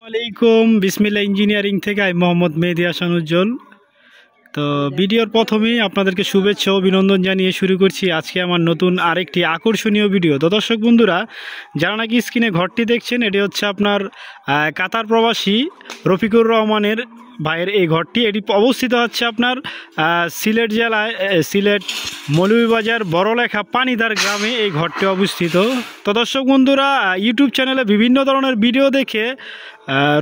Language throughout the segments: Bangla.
আলাইকুম বিসমিল্লাহ ইঞ্জিনিয়ারিং থেকে আমি মোহাম্মদ মেহেদী হাসান উজ্জ্বল। তো ভিডিওর প্রথমেই আপনাদেরকে শুভেচ্ছা ও অভিনন্দন জানিয়ে শুরু করছি আজকে আমার নতুন আরেকটি আকর্ষণীয় ভিডিও। তো দর্শক বন্ধুরা, যারা নাকি স্ক্রিনে ঘরটি দেখছেন, এটি হচ্ছে আপনার কাতার প্রবাসী রফিকুর রহমানের ভাইয়ের এই ঘরটি। এটি অবস্থিত হচ্ছে আপনার সিলেট জেলায়, সিলেট মৌলভীবাজার বড়লেখা পানিদার গ্রামে এই ঘরটি অবস্থিত। তো দর্শক বন্ধুরা, ইউটিউব চ্যানেলে বিভিন্ন ধরনের ভিডিও দেখে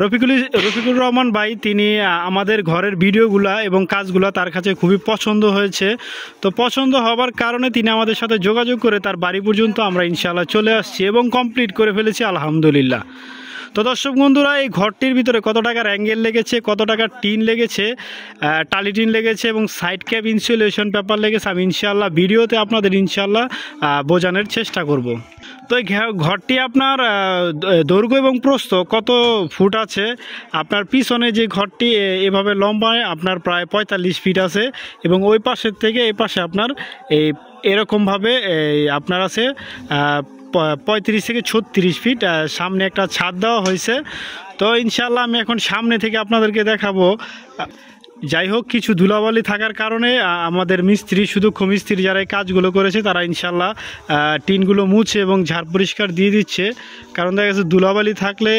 রফিকুর রহমান ভাই তিনি আমাদের ঘরের ভিডিওগুলা এবং কাজগুলা তার কাছে খুবই পছন্দ হয়েছে। তো পছন্দ হবার কারণে তিনি আমাদের সাথে যোগাযোগ করে তার বাড়ি পর্যন্ত আমরা ইনশাআল্লাহ চলে আসছি এবং কমপ্লিট করে ফেলেছি আলহামদুলিল্লাহ। তো দর্শক বন্ধুরা, এই ঘরটির ভিতরে কত টাকার অ্যাঙ্গেল লেগেছে, কত টাকার টিন লেগেছে, টালি টিন লেগেছে এবং সাইড ক্যাপ ইনসুলেশন পেপার লেগেছে, আমি ইনশাআল্লাহ ভিডিওতে আপনাদের ইনশাআল্লাহ বোঝানোর চেষ্টা করব। তো এই ঘরটি আপনার দৈর্ঘ্য এবং প্রস্থ কত ফুট আছে, আপনার পিছনে যে ঘরটি এভাবে লম্বায় আপনার প্রায় 45 ফিট আছে এবং ওই পাশের থেকে এই পাশে আপনার এরকমভাবে আপনার আছে 35 থেকে 36 ফিট। সামনে একটা ছাদ দেওয়া হয়েছে। তো ইনশাআল্লাহ আমি এখন সামনে থেকে আপনাদেরকে দেখাবো। যাই হোক, কিছু ধুলাবালি থাকার কারণে আমাদের মিস্ত্রি, সুদক্ষ মিস্ত্রি যারা এই কাজগুলো করেছে, তারা ইনশাআল্লাহ টিনগুলো মুছে এবং ঝাড় পরিষ্কার দিয়ে দিচ্ছে। কারণ দেখা গেছে ধুলাবালি থাকলে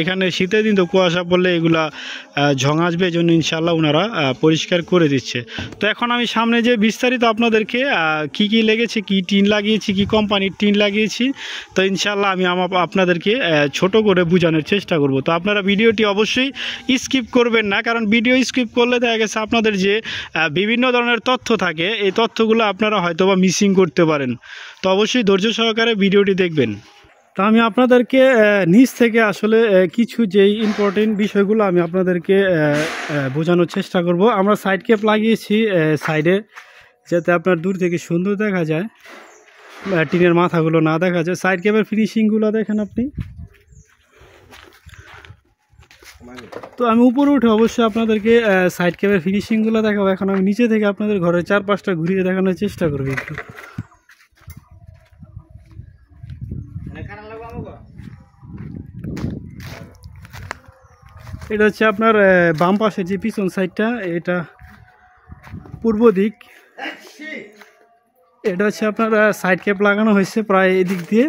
এখানে শীতের দিন তো কুয়াশা পড়লে এগুলা ঝং আসবে, এই জন্য ইনশাআল্লাহ ওনারা পরিষ্কার করে দিচ্ছে। তো এখন আমি সামনে যে বিস্তারিত আপনাদেরকে কি কি লেগেছে, কি টিন লাগিয়েছি, কি কোম্পানির টিন লাগিয়েছি, তো ইনশাআল্লাহ আমি আপনাদেরকে ছোট করে বোঝানোর চেষ্টা করব। তো আপনারা ভিডিওটি অবশ্যই স্কিপ করবেন না, কারণ ভিডিও স্কিপ করলে দেখা গেছে আপনাদের যে বিভিন্ন ধরনের তথ্য থাকে, এই তথ্যগুলো আপনারা হয়তোবা মিসিং করতে পারেন। তো অবশ্যই ধৈর্য সহকারে ভিডিওটি দেখবেন। তো আমি আপনাদেরকে নিচ থেকে আসলে কিছু যেই ইম্পর্টেন্ট বিষয়গুলো আমি আপনাদেরকে বোঝানোর চেষ্টা করব। আমরা সাইড ক্যাপ লাগিয়েছি সাইডে, যাতে আপনার দূর থেকে সুন্দর দেখা যায়, টিনের মাথাগুলো না দেখা যায়। সাইড ক্যাপের ফিনিশিংগুলো দেখেন আপনি। তো আমি উপরে উঠে অবশ্যই আপনাদেরকে সাইড ক্যাপের ফিনিশিংগুলো দেখাবো। এখন আমি নিচে থেকে আপনাদের ঘরের চারপাশটা ঘুরিয়ে দেখানোর চেষ্টা করবো একটু। এটা হচ্ছে আপনার বাম পাশের যে পিছন সাইডটা, এটা পূর্ব দিক। এটা হচ্ছে আপনার সাইড ক্যাপ লাগানো হয়েছে প্রায় এদিক দিয়ে।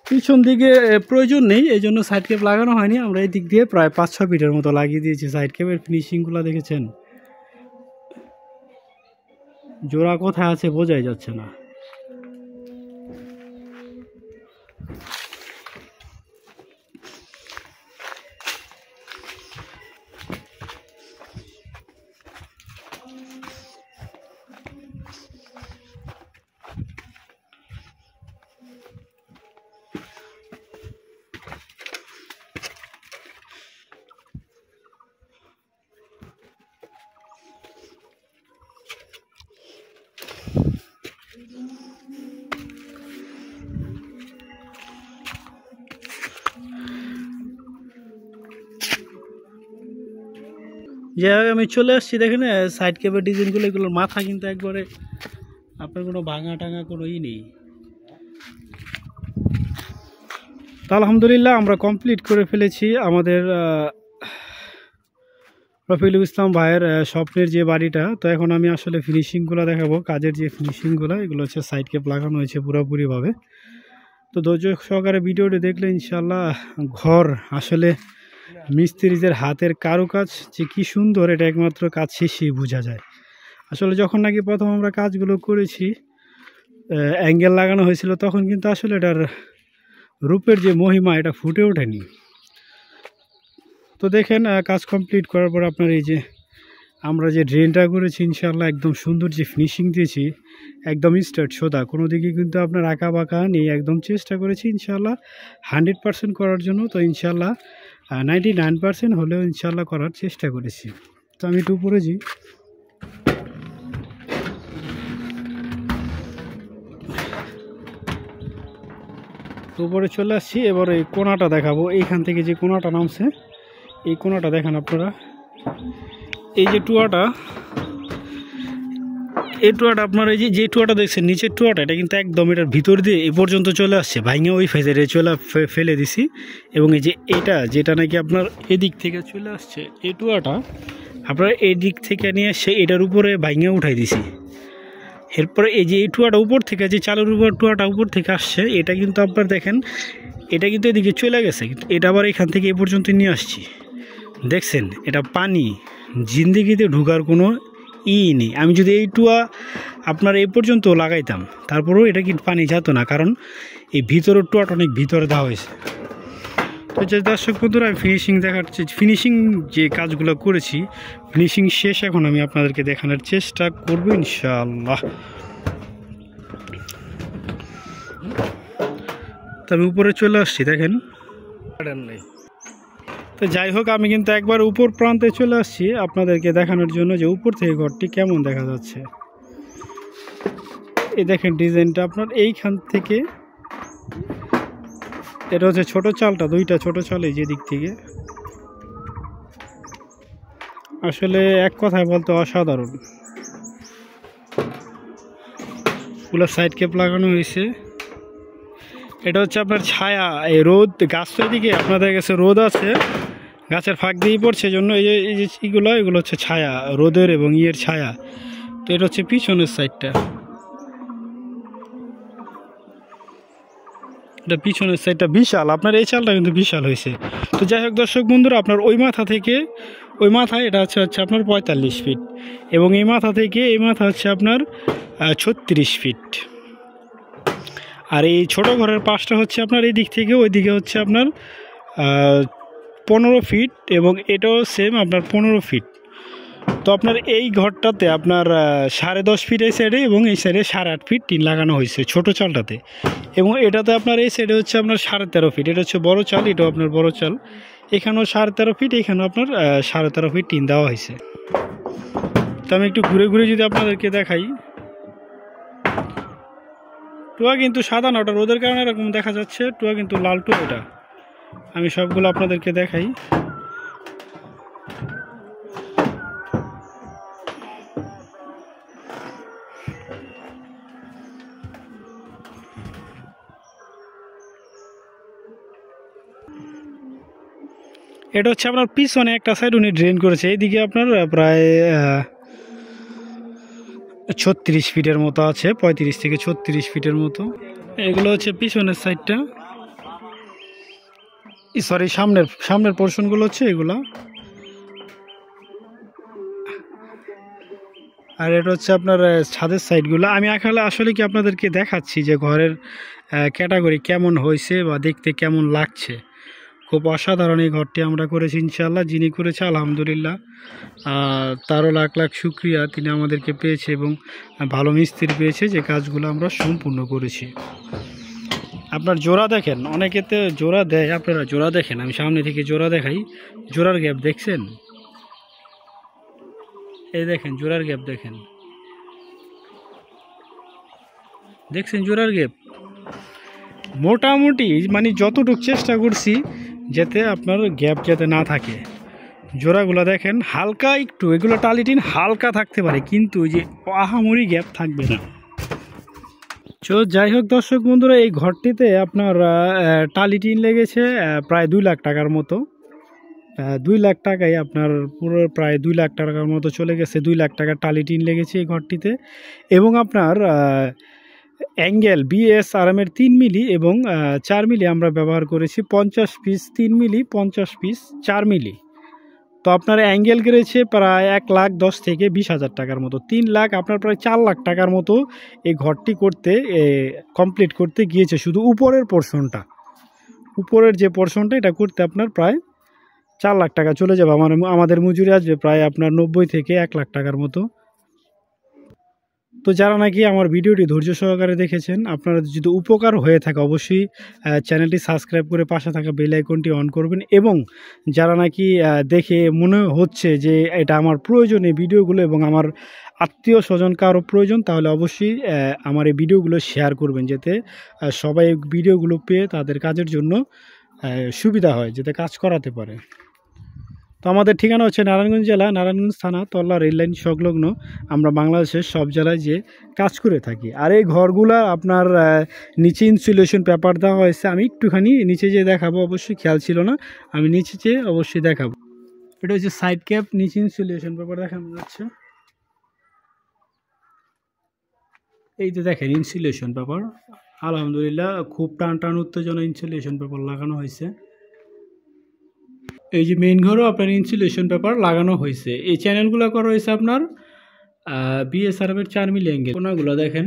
পিছন দিকে প্রয়োজন নেই, এই জন্য সাইড ক্যাপ লাগানো হয়নি। আমরা এই দিক দিয়ে প্রায় 5-6 ফিটের মতো লাগিয়ে দিয়েছি। সাইড ক্যাপের ফিনিশিংগুলো দেখেছেন, জোড়া কোথায় আছে বোঝাই যাচ্ছে না। যেভাবে আমি চলে আসছি দেখেন, সাইড ক্যাপের ডিজাইনগুলো, এগুলোর মাথা কিন্তু একবারে আপনার কোনো ভাঙা টাঙা কোনো নেই। তো আলহামদুলিল্লাহ আমরা কমপ্লিট করে ফেলেছি আমাদের রফিকুল ইসলাম ভাইয়ের স্বপ্নের যে বাড়িটা। তো এখন আমি আসলে ফিনিশিংগুলো দেখাবো, কাজের যে ফিনিশিংগুলো, এগুলো হচ্ছে সাইড ক্যাপ লাগানো হয়েছে পুরোপুরিভাবে। তো ধৈর্য সহকারে ভিডিওটি দেখলে ইনশাআল্লাহ ঘর আসলে মিস্ত্রিদের হাতের কারুকাজ যে কী সুন্দর, এটা একমাত্র কাজ শেষেই বোঝা যায়। আসলে যখন নাকি প্রথম আমরা কাজগুলো করেছি, অ্যাঙ্গেল লাগানো হয়েছিল, তখন কিন্তু আসলে এটার রূপের যে মহিমা, এটা ফুটে ওঠেনি। তো দেখেন, কাজ কমপ্লিট করার পর আপনার এই যে আমরা যে ড্রেনটা করেছি, ইনশাআল্লাহ একদম সুন্দর যে ফিনিশিং দিয়েছি, একদম স্ট্রেট সোজা, কোনো দিকে কিন্তু আপনার আঁকা বাঁকা নেই, একদম চেষ্টা করেছি ইনশাআল্লাহ 100% করার জন্য। তো ইনশাআল্লাহ 99% হলেও ইনশাআল্লাহ করার চেষ্টা করেছি। তো আমি একটু উপরে যাই। উপরে চলে আসছি, এবার এই কোণাটা দেখাবো। এইখান থেকে যে কোণাটা নামছে, এই কোণাটা দেখেন আপনারা, এই যে টুয়াটা, এই টুয়াটা আপনার এই যে টুয়াটা দেখছেন নিচের টুয়াটা, এটা কিন্তু একদম এটার ভিতর দিয়ে এ পর্যন্ত চলে আসছে, ভাঙে ওই ফেজে চলে ফেলে দিছি। এবং এই যে এটা যেটা নাকি আপনার এদিক থেকে চলে আসছে এই টুয়াটা আপনার এই দিক থেকে নিয়ে এসে এটার উপরে ভাঙে উঠাই দিছি। এরপরে এই যে এই টুয়াটা উপর থেকে যে চালের উপর টুয়াটা উপর থেকে আসছে, এটা কিন্তু আপনার দেখেন এটা কিন্তু এদিকে চলে গেছে, কিন্তু এটা আবার এখান থেকে এ পর্যন্ত নিয়ে আসছি। দেখছেন এটা পানি জিন্দিগিতে ঢুকার কোনো নেই। আমি যদি এই টুয়া আপনার এই পর্যন্ত লাগাইতাম তারপরেও এটা কিন্তু পানি যেত না, কারণ এই ভিতরের টুয়াটা অনেক ভিতরে দেওয়া হয়েছে। তো যে দর্শক বন্ধুরা আমি ফিনিশিং দেখাচ্ছি, ফিনিশিং যে কাজগুলো করেছি ফিনিশিং শেষ, এখন আমি আপনাদেরকে দেখানোর চেষ্টা করব ইনশাআল্লাহ। তো আমি উপরে চলে আসছি, দেখেন। তো যাই হোক আমি কিন্তু একবার উপর প্রান্তে চলে আসছি আপনাদেরকে দেখানোর জন্য যে উপর থেকে ঘরটি কেমন দেখা যাচ্ছে। এই দেখেন ডিজাইনটা আপনার এইখান থেকে, এটা হচ্ছে ছোট চালটা, দুইটা ছোট চাল এই যে দিক থেকে, আসলে এক কথায় বলতে অসাধারণ। পুরো সাইড ক্যাপ লাগানো হয়েছে। এটা হচ্ছে আপনার ছায়া, এই রোদ গাছ তো এদিকে আপনাদের কাছে রোদ আছে, গাছের ফাঁক দিয়ে পড়ছে জন্য এই যে এগুলো হচ্ছে ছায়া, রোদের এবং ইয়ের ছায়া। তো এটা হচ্ছে পিছনের সাইডটা, এটা পিছনের সাইডটা বিশাল, আপনার এই চালটা কিন্তু বিশাল হয়েছে। তো যাই হোক দর্শক বন্ধুরা আপনার ওই মাথা থেকে ওই মাথায় এটা হচ্ছে আপনার 45 ফিট, এবং এই মাথা থেকে এই মাথা হচ্ছে আপনার 36 ফিট। আর এই ছোট ঘরের পাশটা হচ্ছে আপনার এই দিক থেকে ওই দিকে হচ্ছে আপনার 15 ফিট, এবং এটাও সেম আপনার 15 ফিট। তো আপনার এই ঘরটাতে আপনার 10.5 ফিট এই সাইডে, এবং এই সাইডে 8.5 ফিট টিন লাগানো হয়েছে ছোট চালটাতে। এবং এটাতে আপনার এই সাইডে হচ্ছে আপনার 13.5 ফিট, এটা হচ্ছে বড় চাল, এটাও আপনার বড় চাল। এখানেও 13.5 ফিট, এখানেও আপনার 13.5 ফিট টিন দেওয়া হয়েছে। তো আমি একটু ঘুরে ঘুরে যদি আপনাদেরকে দেখাই, টুয়া কিন্তু সাদা না, ওটা রোদের কারণে এরকম দেখা যাচ্ছে, টুয়া কিন্তু লাল টুয়া। এটা আমি সবগুলো আপনাদেরকে দেখাই। এটা হচ্ছে আপনার পিছনে একটা সাইড উনি ড্রেন করেছে, এইদিকে আপনার প্রায় 36 ফিটের মতো আছে, 35 থেকে 36 ফিটের মতো। এগুলো হচ্ছে পিছনের সাইডটা, সরি সামনের পোর্শনগুলো হচ্ছে এগুলা। আর এটা হচ্ছে আপনার ছাদের সাইডগুলো। আমি আসলে কি আপনাদেরকে দেখাচ্ছি যে ঘরের ক্যাটাগরি কেমন হয়েছে বা দেখতে কেমন লাগছে। খুব অসাধারণ এই ঘরটি আমরা করেছি ইনশাআল্লাহ, যিনি করেছে আলহামদুলিল্লাহ তারও লাখ লাখ শুক্রিয়া, তিনি আমাদেরকে পেয়েছে এবং ভালো মিস্ত্রি পেয়েছে যে কাজগুলো আমরা সম্পূর্ণ করেছি। আপনার জোড়া দেখেন, অনেকেতে জোড়া দেয়, আপনারা জোড়া দেখেন, আমি সামনে থেকে জোড়া দেখাই। জোড়ার গ্যাপ দেখছেন, এই দেখেন জোড়ার গ্যাপ দেখেন, দেখছেন জোড়ার গ্যাপ মোটামুটি, মানে যতটুকু চেষ্টা করছি যাতে আপনার গ্যাপ যাতে না থাকে। জোড়াগুলো দেখেন হালকা একটু, এগুলো টালিটিন হালকা থাকতে পারে, কিন্তু ওই যে আহামরি গ্যাপ থাকবে না। তো যাই হোক দর্শক বন্ধুরা এই ঘরটিতে আপনার টালিটিন লেগেছে প্রায় 2 লাখ টাকার মতো। 2 লাখ টাকায় আপনার পুরো প্রায় 2 লাখ টাকার মতো চলে গেছে, 2 লাখ টাকার টালিটিন লেগেছে এই ঘরটিতে। এবং আপনার অ্যাঙ্গেল BSRM-এর 3 মিলি এবং 4 মিলি আমরা ব্যবহার করেছি, 50 পিস 3 মিলি, 50 পিস 4 মিলি। তো আপনার অ্যাঙ্গেল গেছে প্রায় 1,10,000 থেকে 20,000 টাকার মতো, 3 লাখ আপনার প্রায় 4 লাখ টাকার মতো এই ঘরটি করতে কমপ্লিট করতে গিয়েছে। শুধু উপরের পোর্শনটা, উপরের যে পোর্শনটা এটা করতে আপনার প্রায় 4 লাখ টাকা চলে যাবে। আমাদের মজুরি আসবে প্রায় আপনার 90 থেকে 1 লাখ টাকার মতো। তো যারা নাকি আমার ভিডিওটি ধৈর্য সহকারে দেখেছেন, আপনারা যদি উপকার হয়ে থাকে অবশ্যই চ্যানেলটি সাবস্ক্রাইব করে পাশে থাকা বেল আইকনটি অন করবেন। এবং যারা নাকি দেখে মনে হচ্ছে যে এটা আমার প্রয়োজন এই ভিডিওগুলো, এবং আমার আত্মীয় স্বজন কারো প্রয়োজন, তাহলে অবশ্যই আমার এই ভিডিওগুলো শেয়ার করবেন, যাতে সবাই ভিডিওগুলো পেয়ে তাদের কাজের জন্য সুবিধা হয়, যাতে কাজ করাতে পারে। তো আমাদের ঠিকানা হচ্ছে নারায়ণগঞ্জ জেলা, নারায়ণগঞ্জ থানা, তল্লা রেললাইন সংলগ্ন। আমরা বাংলাদেশের সব জেলায় যে কাজ করে থাকি। আর এই ঘরগুলা আপনার নিচে ইনসুলেশন পেপার দেওয়া হয়েছে। আমি একটুখানি নিচে যেয়ে দেখাবো, অবশ্যই খেয়াল ছিল না, আমি নিচে যেয়ে অবশ্যই দেখাবো। এটা হচ্ছে সাইড ক্যাপ, নিচে ইনসুলেশন পেপার দেখানো যাচ্ছে। এই যে দেখেন ইনসুলেশন পেপার, আলহামদুলিল্লাহ খুব টান টান উত্তেজনা ইনসুলেশন পেপার লাগানো হয়েছে। এই যে মেইন ঘরও আপনার ইনসুলেশন পেপার লাগানো হয়েছে। এই চ্যানেলগুলো করা হয়েছে আপনার বিএসআরএফের 4 মিলি অ্যাঙ্গেল। কোনাগুলো দেখেন,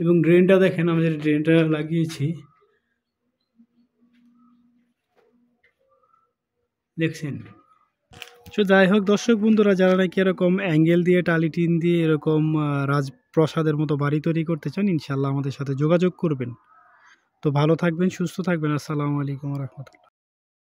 এবং ড্রেনটা দেখেন, আমাদের ড্রেনটা লাগিয়েছি দেখছেন। তো যাই হোক দর্শক বন্ধুরা, যারা নাকি এরকম অ্যাঙ্গেল দিয়ে টালি টিন দিয়ে এরকম রাজপ্রসাদের মতো বাড়ি তৈরি করতে চান, ইনশাল্লাহ আমাদের সাথে যোগাযোগ করবেন। তো ভালো থাকবেন, সুস্থ থাকবেন। আসসালামু আলাইকুম রহমতুল্লাহ।